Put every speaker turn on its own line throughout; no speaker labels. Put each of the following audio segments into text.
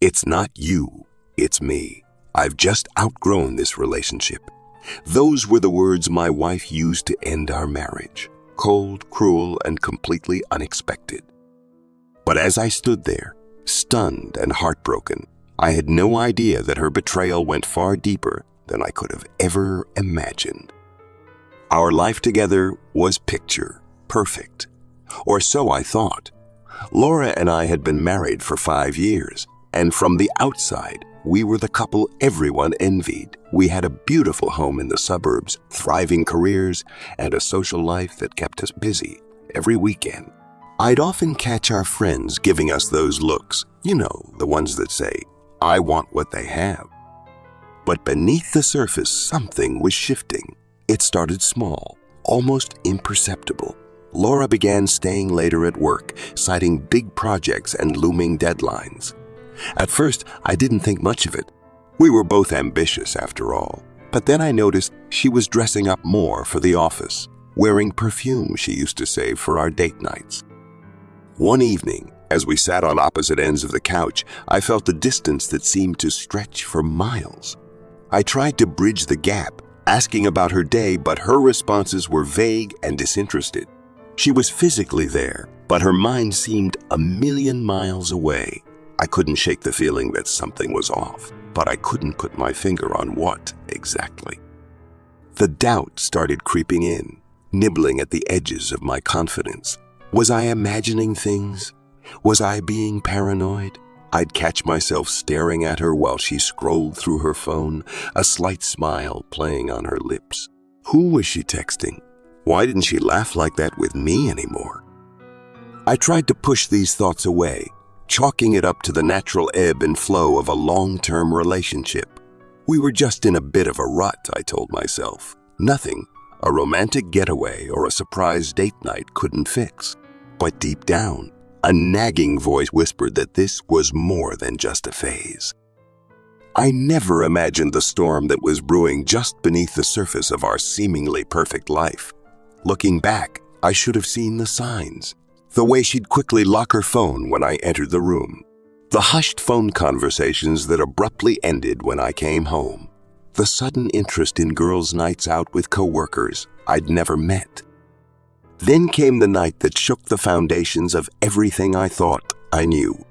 It's not you, it's me. I've just outgrown this relationship. Those were the words my wife used to end our marriage. Cold, cruel, and completely unexpected. But as I stood there, stunned and heartbroken, I had no idea that her betrayal went far deeper than I could have ever imagined. Our life together was picture perfect, or so I thought. Laura and I had been married for 5 years, and from the outside, we were the couple everyone envied. We had a beautiful home in the suburbs, thriving careers, and a social life that kept us busy every weekend. I'd often catch our friends giving us those looks, the ones that say, "I want what they have." But beneath the surface, something was shifting. It started small, almost imperceptible. Laura began staying later at work, citing big projects and looming deadlines. At first, I didn't think much of it. We were both ambitious, after all. But then I noticed she was dressing up more for the office, wearing perfume she used to save for our date nights. One evening, as we sat on opposite ends of the couch, I felt a distance that seemed to stretch for miles. I tried to bridge the gap, asking about her day, but her responses were vague and disinterested. She was physically there, but her mind seemed a million miles away. I couldn't shake the feeling that something was off, but I couldn't put my finger on what exactly. The doubt started creeping in, nibbling at the edges of my confidence. Was I imagining things? Was I being paranoid? I'd catch myself staring at her while she scrolled through her phone, a slight smile playing on her lips. Who was she texting? Why didn't she laugh like that with me anymore? I tried to push these thoughts away, chalking it up to the natural ebb and flow of a long-term relationship. We were just in a bit of a rut, I told myself. Nothing a romantic getaway or a surprise date night couldn't fix. But deep down, a nagging voice whispered that this was more than just a phase. I never imagined the storm that was brewing just beneath the surface of our seemingly perfect life. Looking back, I should have seen the signs. The way she'd quickly lock her phone when I entered the room. The hushed phone conversations that abruptly ended when I came home. The sudden interest in girls' nights out with coworkers I'd never met. Then came the night that shook the foundations of everything I thought I knew.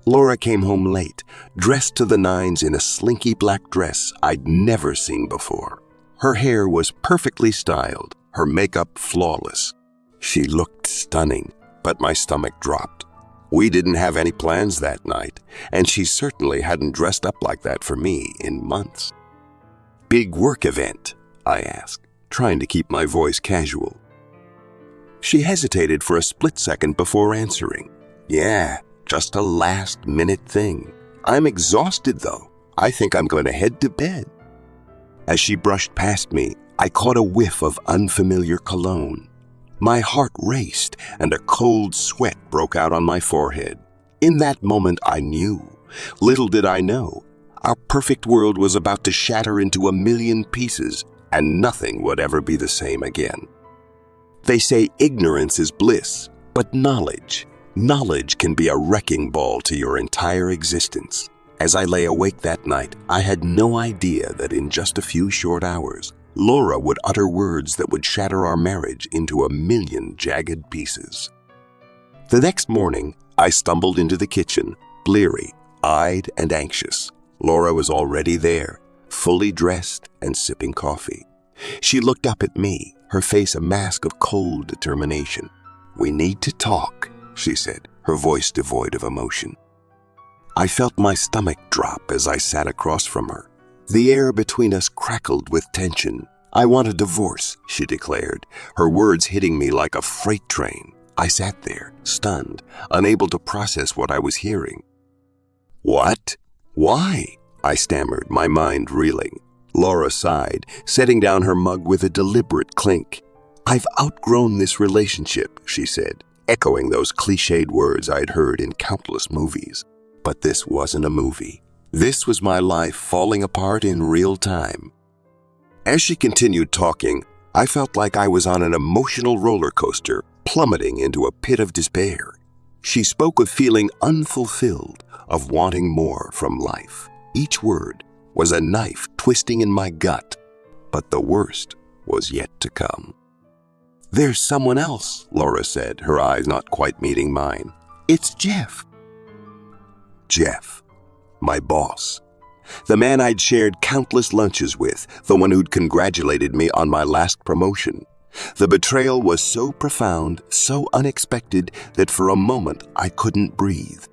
Laura came home late, dressed to the nines in a slinky black dress I'd never seen before. Her hair was perfectly styled, her makeup flawless. She looked stunning, but my stomach dropped. We didn't have any plans that night, and she certainly hadn't dressed up like that for me in months. "Big work event?" I asked, trying to keep my voice casual. She hesitated for a split second before answering. "Yeah, just a last-minute thing. I'm exhausted, though. I think I'm going to head to bed." As she brushed past me, I caught a whiff of unfamiliar cologne. My heart raced, and a cold sweat broke out on my forehead. In that moment, I knew. Little did I know. Our perfect world was about to shatter into a million pieces, and nothing would ever be the same again. They say ignorance is bliss, but knowledge can be a wrecking ball to your entire existence. As I lay awake that night, I had no idea that in just a few short hours, Laura would utter words that would shatter our marriage into a million jagged pieces. The next morning, I stumbled into the kitchen, bleary-eyed and anxious. Laura was already there, fully dressed and sipping coffee. She looked up at me, her face a mask of cold determination. "We need to talk," she said, her voice devoid of emotion. I felt my stomach drop as I sat across from her. The air between us crackled with tension. "I want a divorce," she declared, her words hitting me like a freight train. I sat there, stunned, unable to process what I was hearing. "What? Why?" I stammered, my mind reeling. Laura sighed, setting down her mug with a deliberate clink. "I've outgrown this relationship," she said, echoing those cliched words I'd heard in countless movies. But this wasn't a movie. This was my life falling apart in real time. As she continued talking, I felt like I was on an emotional roller coaster, plummeting into a pit of despair. She spoke of feeling unfulfilled, of wanting more from life. Each word was a knife twisting in my gut, but the worst was yet to come. "There's someone else," Laura said, her eyes not quite meeting mine. "It's Jeff." Jeff, my boss. The man I'd shared countless lunches with, the one who'd congratulated me on my last promotion. The betrayal was so profound, so unexpected, that for a moment I couldn't breathe.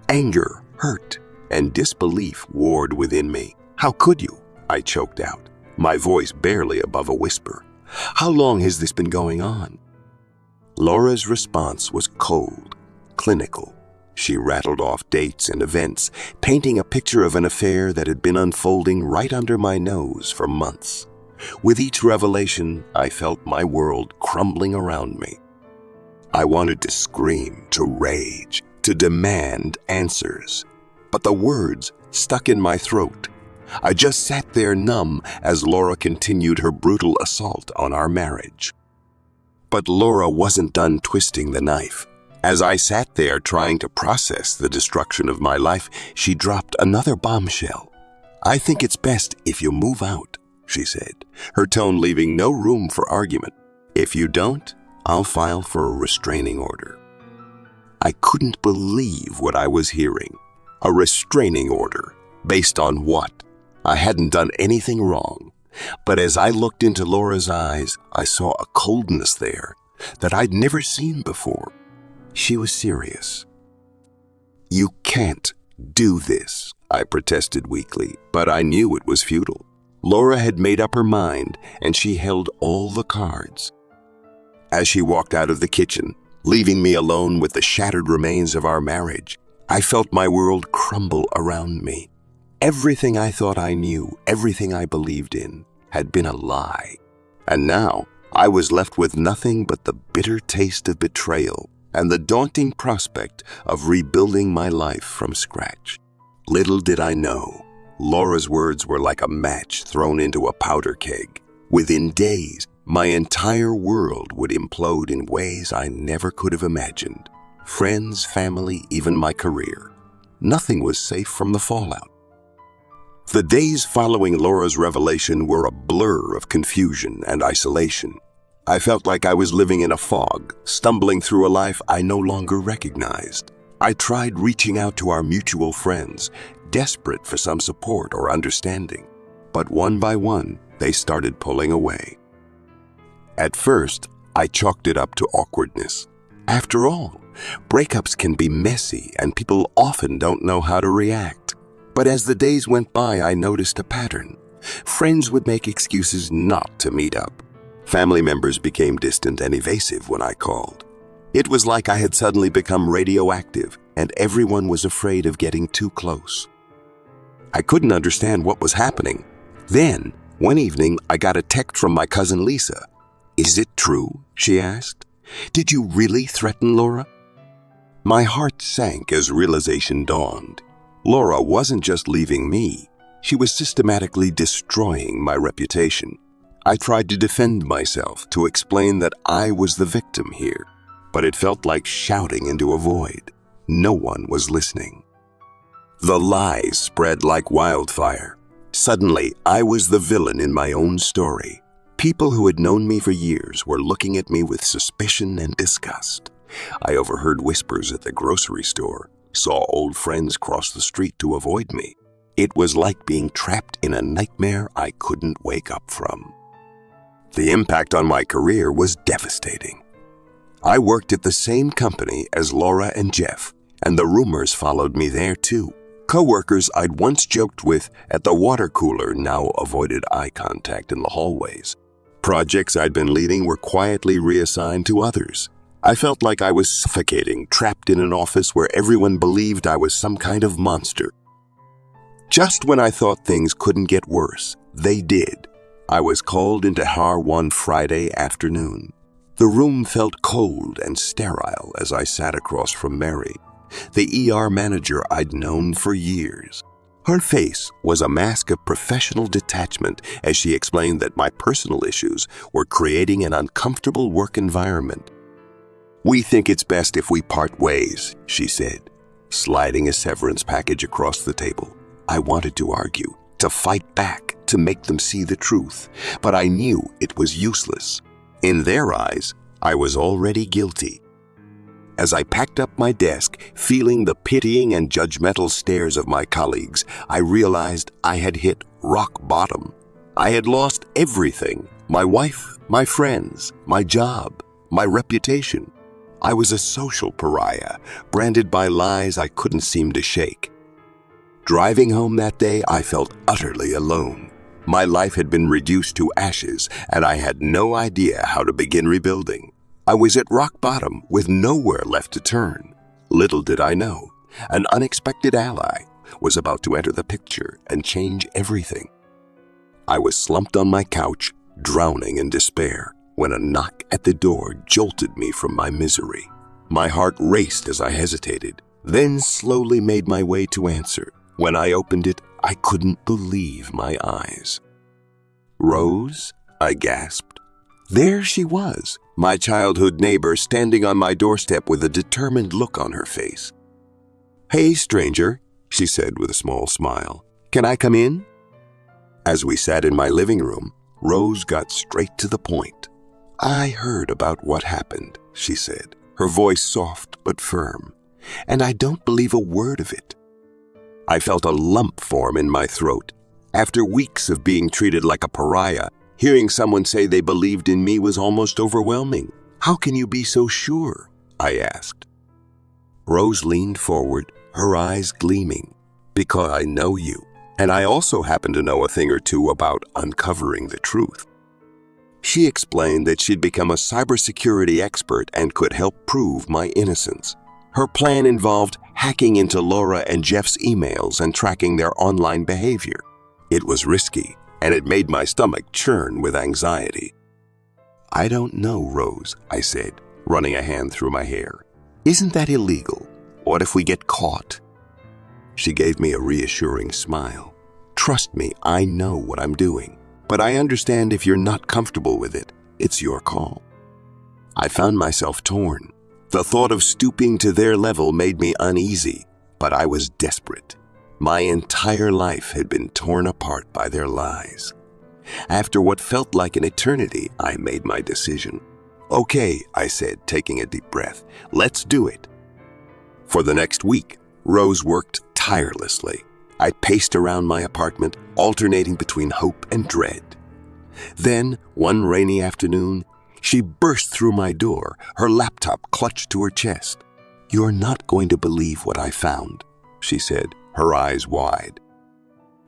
Anger, hurt, and disbelief warred within me. "How could you?" I choked out, my voice barely above a whisper. "How long has this been going on?" Laura's response was cold, clinical. She rattled off dates and events, painting a picture of an affair that had been unfolding right under my nose for months. With each revelation, I felt my world crumbling around me. I wanted to scream, to rage, to demand answers. But the words stuck in my throat. I just sat there numb as Laura continued her brutal assault on our marriage. But Laura wasn't done twisting the knife. As I sat there trying to process the destruction of my life, she dropped another bombshell. "I think it's best if you move out," she said, her tone leaving no room for argument. "If you don't, I'll file for a restraining order." I couldn't believe what I was hearing. A restraining order. Based on what? I hadn't done anything wrong. But as I looked into Laura's eyes, I saw a coldness there that I'd never seen before. She was serious. "You can't do this," I protested weakly, but I knew it was futile. Laura had made up her mind, and she held all the cards. As she walked out of the kitchen, leaving me alone with the shattered remains of our marriage, I felt my world crumble around me. Everything I thought I knew, everything I believed in, had been a lie. And now I was left with nothing but the bitter taste of betrayal and the daunting prospect of rebuilding my life from scratch. Little did I know, Laura's words were like a match thrown into a powder keg. Within days, my entire world would implode in ways I never could have imagined. Friends, family, even my career. Nothing was safe from the fallout. The days following Laura's revelation were a blur of confusion and isolation. I felt like I was living in a fog, stumbling through a life I no longer recognized. I tried reaching out to our mutual friends, desperate for some support or understanding. But one by one, they started pulling away. At first, I chalked it up to awkwardness. After all, breakups can be messy and people often don't know how to react. But as the days went by, I noticed a pattern. Friends would make excuses not to meet up. Family members became distant and evasive when I called. It was like I had suddenly become radioactive, and everyone was afraid of getting too close. I couldn't understand what was happening. Then, one evening, I got a text from my cousin Lisa. "Is it true?" she asked. "Did you really threaten Laura?" My heart sank as realization dawned. Laura wasn't just leaving me. She was systematically destroying my reputation. I tried to defend myself, to explain that I was the victim here, but it felt like shouting into a void. No one was listening. The lies spread like wildfire. Suddenly, I was the villain in my own story. People who had known me for years were looking at me with suspicion and disgust. I overheard whispers at the grocery store, saw old friends cross the street to avoid me. It was like being trapped in a nightmare I couldn't wake up from. The impact on my career was devastating. I worked at the same company as Laura and Jeff, and the rumors followed me there too. Co-workers I'd once joked with at the water cooler now avoided eye contact in the hallways. Projects I'd been leading were quietly reassigned to others. I felt like I was suffocating, trapped in an office where everyone believed I was some kind of monster. Just when I thought things couldn't get worse, they did. I was called into HR one Friday afternoon. The room felt cold and sterile as I sat across from Mary, the ER manager I'd known for years. Her face was a mask of professional detachment as she explained that my personal issues were creating an uncomfortable work environment. "We think it's best if we part ways," she said. sliding a severance package across the table. I wanted to argue, to fight back, to make them see the truth, but I knew it was useless. In their eyes, I was already guilty. As I packed up my desk, feeling the pitying and judgmental stares of my colleagues, I realized I had hit rock bottom. I had lost everything: my wife, my friends, my job, my reputation. I was a social pariah, branded by lies I couldn't seem to shake. Driving home that day, I felt utterly alone. My life had been reduced to ashes, and I had no idea how to begin rebuilding. I was at rock bottom with nowhere left to turn. Little did I know, an unexpected ally was about to enter the picture and change everything. I was slumped on my couch, drowning in despair, when a knock at the door jolted me from my misery. My heart raced as I hesitated, then slowly made my way to answer. When I opened it, I couldn't believe my eyes. "Rose?" I gasped. There she was, my childhood neighbor, standing on my doorstep with a determined look on her face. "Hey, stranger," she said with a small smile. "Can I come in?" As we sat in my living room, Rose got straight to the point. "I heard about what happened," she said, her voice soft but firm, "and I don't believe a word of it." I felt a lump form in my throat. After weeks of being treated like a pariah, hearing someone say they believed in me was almost overwhelming. "How can you be so sure?" I asked. Rose leaned forward, her eyes gleaming. "Because I know you, and I also happen to know a thing or two about uncovering the truth." She explained that she'd become a cybersecurity expert and could help prove my innocence. Her plan involved hacking into Laura and Jeff's emails and tracking their online behavior. It was risky, and it made my stomach churn with anxiety. "I don't know, Rose," I said, running a hand through my hair. "Isn't that illegal? What if we get caught?" She gave me a reassuring smile. "Trust me, I know what I'm doing. But I understand if you're not comfortable with it. It's your call." I found myself torn. The thought of stooping to their level made me uneasy, but I was desperate. My entire life had been torn apart by their lies. After what felt like an eternity, I made my decision. "Okay," I said, taking a deep breath. "Let's do it." For the next week, Rose worked tirelessly. I paced around my apartment, alternating between hope and dread. Then, one rainy afternoon, she burst through my door, her laptop clutched to her chest. "You're not going to believe what I found," she said, her eyes wide.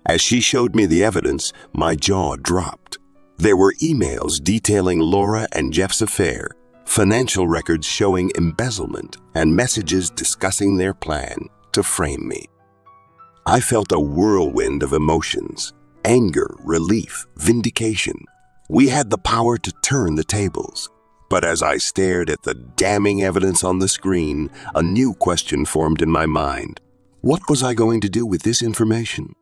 As she showed me the evidence, my jaw dropped. There were emails detailing Laura and Jeff's affair, financial records showing embezzlement, and messages discussing their plan to frame me. I felt a whirlwind of emotions: anger, relief, vindication. We had the power to turn the tables. But as I stared at the damning evidence on the screen, a new question formed in my mind. What was I going to do with this information?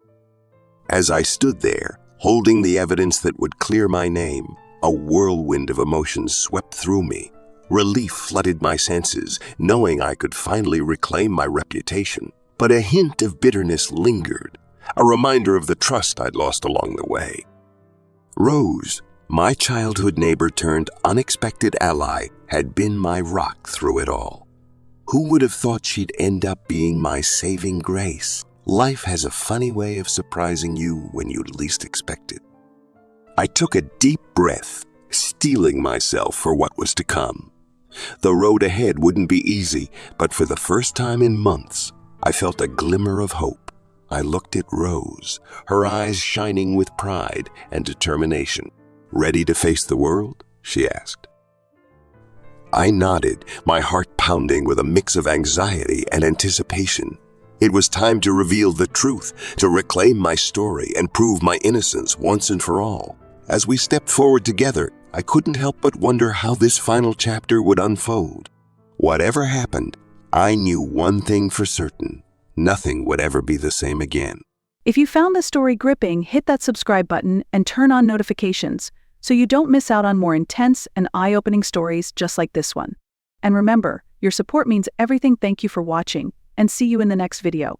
As I stood there, holding the evidence that would clear my name, a whirlwind of emotions swept through me. Relief flooded my senses, knowing I could finally reclaim my reputation. But a hint of bitterness lingered, a reminder of the trust I'd lost along the way. Rose, my childhood neighbor turned unexpected ally, had been my rock through it all. Who would have thought she'd end up being my saving grace? Life has a funny way of surprising you when you least expect it. I took a deep breath, steeling myself for what was to come. The road ahead wouldn't be easy, but for the first time in months, I felt a glimmer of hope. I looked at Rose, her eyes shining with pride and determination. "Ready to face the world?" she asked. I nodded, my heart pounding with a mix of anxiety and anticipation. It was time to reveal the truth, to reclaim my story and prove my innocence once and for all. As we stepped forward together, I couldn't help but wonder how this final chapter would unfold. Whatever happened, I knew one thing for certain: nothing would ever be the same again.
If you found this story gripping, hit that subscribe button and turn on notifications so you don't miss out on more intense and eye-opening stories just like this one. And remember, your support means everything. Thank you for watching. and see you in the next video.